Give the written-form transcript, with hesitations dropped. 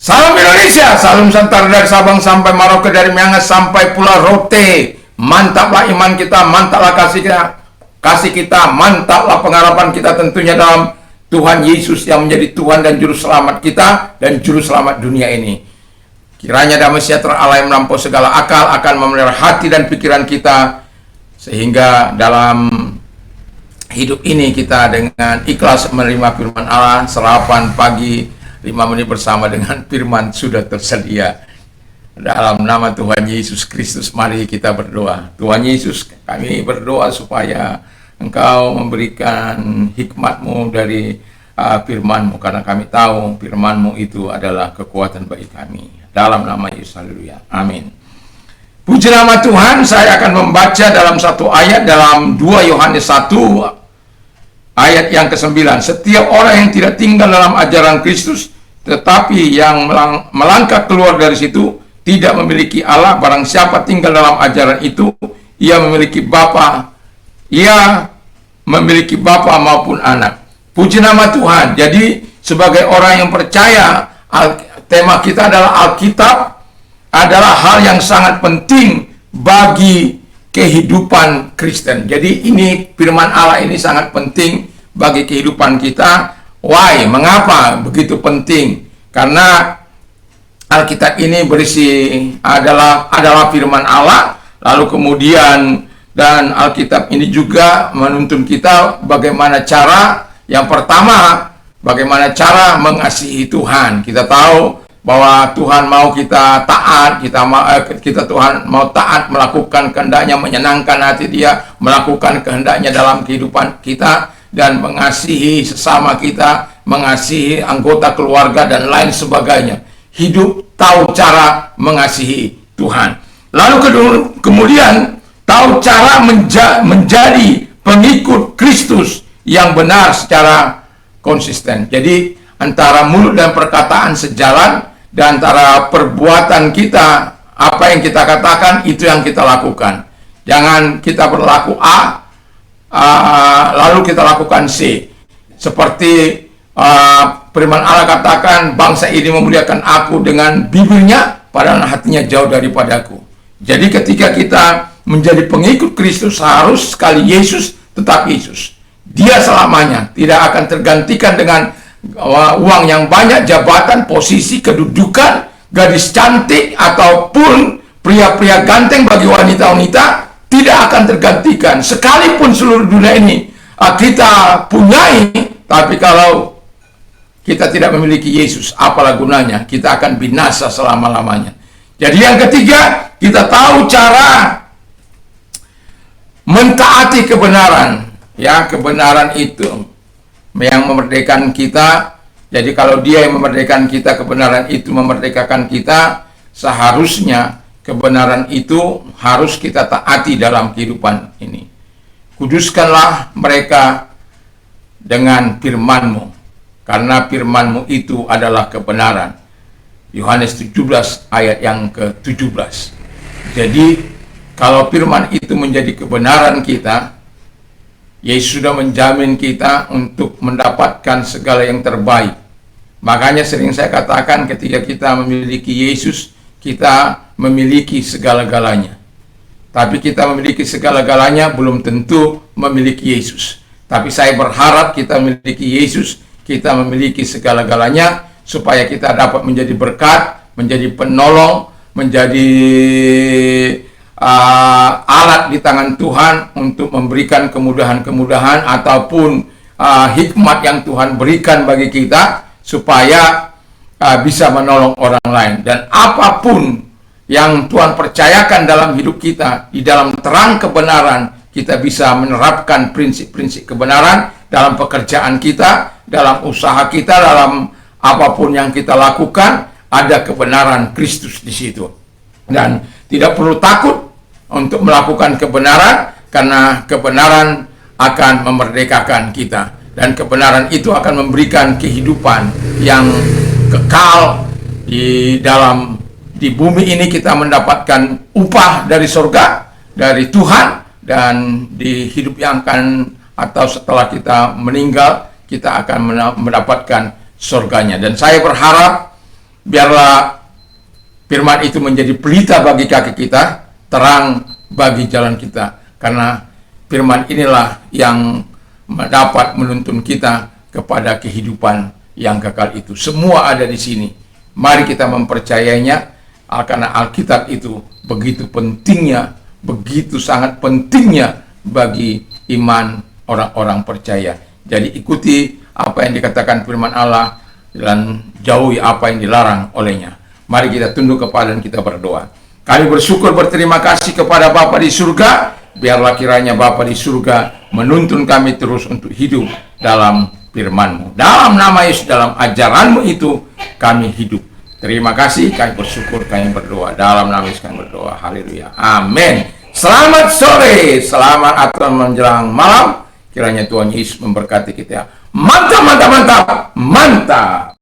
Salam Indonesia, salam Nusantara dari Sabang sampai Merauke, dari Miangas sampai Pulau Rote. Mantaplah iman kita, mantaplah kasih kita, mantaplah pengharapan kita tentunya dalam Tuhan Yesus yang menjadi Tuhan dan Juru Selamat kita dan Juru Selamat dunia ini. Kiranya damai sejahtera Allah yang melampaui segala akal akan memelihara hati dan pikiran kita, sehingga dalam hidup ini kita dengan ikhlas menerima firman Allah. Sarapan pagi 5 menit bersama dengan firman sudah tersedia. Dalam nama Tuhan Yesus Kristus, mari kita berdoa. Tuhan Yesus, kami berdoa supaya Engkau memberikan hikmat-Mu dari firman-Mu, karena kami tahu firman-Mu itu adalah kekuatan bagi kami. Dalam nama Yesus, haleluya, amin. Puji nama Tuhan. Saya akan membaca dalam satu ayat dalam 2 Yohanes 1 ayat yang ke-9. Setiap orang yang tidak tinggal dalam ajaran Kristus, tetapi yang melangkah keluar dari situ, tidak memiliki Allah. Barang siapa tinggal dalam ajaran itu, ia memiliki Bapa. Ia memiliki Bapa maupun anak. Puji nama Tuhan. Jadi sebagai orang yang percaya, tema kita adalah Alkitab adalah hal yang sangat penting bagi kehidupan Kristen. Jadi ini firman Allah ini sangat penting bagi kehidupan kita. Why? Mengapa begitu penting? Karena Alkitab ini berisi adalah firman Allah. Lalu kemudian dan Alkitab ini juga menuntun kita bagaimana cara, yang pertama, bagaimana cara mengasihi Tuhan. Kita tahu bahwa Tuhan mau kita taat, Tuhan mau taat melakukan kehendaknya, menyenangkan hati Dia, melakukan kehendaknya dalam kehidupan kita, dan mengasihi sesama kita, mengasihi anggota keluarga dan lain sebagainya. Hidup tahu cara mengasihi Tuhan. Lalu kemudian tahu cara menjadi pengikut Kristus yang benar secara konsisten. Jadi antara mulut dan perkataan sejalan, dan antara perbuatan kita, apa yang kita katakan itu yang kita lakukan. Jangan kita berlaku A lalu kita lakukan C. Seperti firman Allah katakan, bangsa ini memuliakan aku dengan bibirnya, padahal hatinya jauh daripadaku. Jadi ketika kita menjadi pengikut Kristus, harus sekali Yesus, tetap Yesus. Dia selamanya tidak akan tergantikan dengan uang yang banyak, jabatan, posisi, kedudukan, gadis cantik, ataupun pria-pria ganteng bagi wanita-wanita. Tidak akan tergantikan. Sekalipun seluruh dunia ini kita punyai, tapi kalau kita tidak memiliki Yesus, apalah gunanya? Kita akan binasa selama-lamanya. Jadi yang ketiga, kita tahu cara mentaati kebenaran. Ya, kebenaran itu yang memerdekakan kita. Jadi kalau Dia yang memerdekakan kita, kebenaran itu memerdekakan kita, seharusnya kebenaran itu harus kita taati dalam kehidupan ini. Kuduskanlah mereka dengan firman-Mu, karena firman-Mu itu adalah kebenaran. Yohanes 17 ayat yang ke-17. Jadi kalau firman itu menjadi kebenaran kita, Yesus sudah menjamin kita untuk mendapatkan segala yang terbaik. Makanya sering saya katakan, ketika kita memiliki Yesus, kita memiliki segala-galanya. Tapi kita memiliki segala-galanya belum tentu memiliki Yesus. Tapi saya berharap kita memiliki Yesus, kita memiliki segala-galanya, supaya kita dapat menjadi berkat, menjadi penolong, menjadi alat di tangan Tuhan untuk memberikan kemudahan-kemudahan ataupun hikmat yang Tuhan berikan bagi kita, supaya bisa menolong orang lain. Dan apapun yang Tuhan percayakan dalam hidup kita, di dalam terang kebenaran, kita bisa menerapkan prinsip-prinsip kebenaran dalam pekerjaan kita, dalam usaha kita, dalam apapun yang kita lakukan. Ada kebenaran Kristus di situ. Dan tidak perlu takut untuk melakukan kebenaran, karena kebenaran akan memerdekakan kita. Dan kebenaran itu akan memberikan kehidupan yang kekal di bumi ini. Kita mendapatkan upah dari surga, dari Tuhan, dan di hidup yang akan atau setelah kita meninggal, kita akan mendapatkan surganya. Dan saya berharap biarlah firman itu menjadi pelita bagi kaki kita, terang bagi jalan kita. Karena firman inilah yang dapat menuntun kita kepada kehidupan yang kekal itu. Semua ada di sini. Mari kita mempercayainya, karena Alkitab itu begitu pentingnya, begitu sangat pentingnya bagi iman orang-orang percaya. Jadi ikuti apa yang dikatakan firman Allah dan jauhi apa yang dilarang olehnya. Mari kita tunduk kepala dan kita berdoa. Kami bersyukur, berterima kasih kepada Bapa di surga. Biarlah kiranya Bapa di surga menuntun kami terus untuk hidup dalam firman-Mu. Dalam nama Yesus, dalam ajaran-Mu itu kami hidup. Terima kasih, kami bersyukur, kami berdoa. Dalam nama Yesus kami berdoa. Haleluya. Amin. Selamat sore, selamat atau menjelang malam. Kiranya Tuhan Yesus memberkati kita. Mantap, mantap, mantap, mantap.